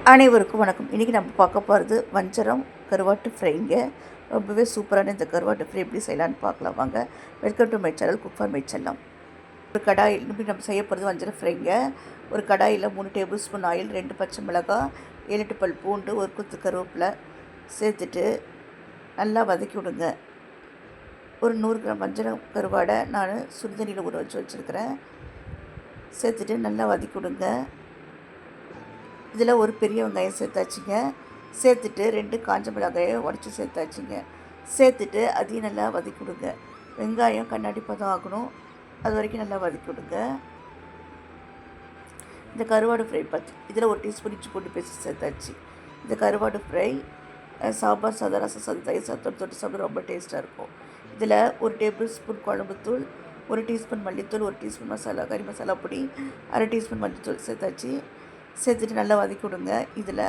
அனைவருக்கும் வணக்கம். இன்றைக்கி நம்ம பார்க்க போகிறது வஞ்சரம் கருவாட்டு ஃப்ரைங்க. ரொம்பவே சூப்பரான இந்த கருவாட்டு ஃப்ரை எப்படி செய்யலான்னு பார்க்கலாம் வாங்க. Welcome to my channel cook for my செல்லம். ஒரு கடாயில் நம்ம செய்ய போகிறது வஞ்சரம் ஃப்ரைங்க. ஒரு கடாயில் 3 டேபிள் ஸ்பூன் ஆயில், 2 பச்சை மிளகாய், 7-8 பல் பூண்டு, ஒரு குத்து கருவேப்பிலை சேர்த்துட்டு நல்லா வதக்கி விடுங்க. ஒரு 100 கிராம் வஞ்சரம் கருவாடை நான் சுடுதண்ணியில் ஊற வச்சுருக்கிறேன். சேர்த்துட்டு நல்லா வதக்கி விடுங்க. இதில் ஒரு பெரிய வெங்காயம் சேர்த்தாச்சுங்க. சேர்த்துட்டு 2 காஞ்ச மிளகாயை உடச்சி சேர்த்தாச்சுங்க. சேர்த்துட்டு அதையும் நல்லா வதக்கி விடுங்க. வெங்காயம் கண்ணாடி பதம் ஆகணும், அது வரைக்கும் நல்லா வதக்கி விடுங்க. இந்த கருவாடு ஃப்ரை இதில் 1 டீஸ்பூன் இஞ்சி பூண்டு பேஸ்ட் சேர்த்தாச்சு. இந்த கருவாடு ஃப்ரை சாம்பார் சாதம், ரசம் சாதம், தயிர் சாதம் தொட்டு சாப்பிட ரொம்ப டேஸ்ட்டாக இருக்கும். இதில் 1 டேபிள் ஸ்பூன் குழம்புத்தூள், 1 டீஸ்பூன் மல்லித்தூள், 1 டீஸ்பூன் மசாலா கறி மசாலா பொடி, 1/2 டீஸ்பூன் மல்லித்தூள் சேர்த்தாச்சு. சேர்த்துட்டு நல்லா வதக்கி விடுங்க. இதில்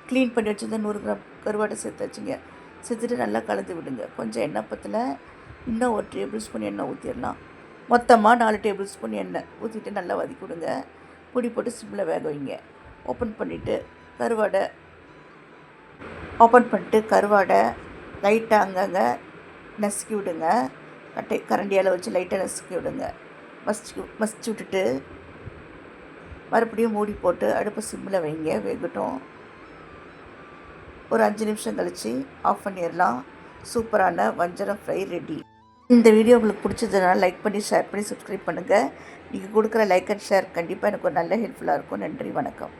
க்ளீன் பண்ணி வச்சுருந்த 100 கிராம் கருவாடை சேர்த்தாச்சுங்க. சேர்த்துட்டு நல்லா கலந்து விடுங்க. கொஞ்சம் எண்ணெய் பத்தில் இன்னும் 1 டேபிள் ஸ்பூன் எண்ணெய் ஊற்றிடலாம். மொத்தமாக 4 டேபிள் ஸ்பூன் எண்ணெய் ஊற்றிட்டு நல்லா வதக்கி விடுங்க. பொடி போட்டு சிம்மில் வேக வைங்க. ஓப்பன் பண்ணிவிட்டு கருவாடை லைட்டாக அங்கங்கே நசுக்கி விடுங்க. கரண்டியால் வச்சு லைட்டாக நசுக்கி விடுங்க. மசிச்சு விட்டுட்டு மறுபடியும் மூடி போட்டு அடுப்பை சிம்மில் வைங்க, வேகட்டும். ஒரு 5 நிமிஷம் கழித்து ஆஃப் பண்ணிடலாம். சூப்பரான வஞ்சரம் ஃப்ரை ரெடி. இந்த வீடியோ உங்களுக்கு பிடிச்சதுனால லைக் பண்ணி, ஷேர் பண்ணி, சப்ஸ்கிரைப் பண்ணுங்கள். நீங்கள் கொடுக்குற லைக் அண்ட் ஷேர் கண்டிப்பாக எனக்கு ஒரு நல்ல ஹெல்ப்ஃபுல்லாக இருக்கும். நன்றி, வணக்கம்.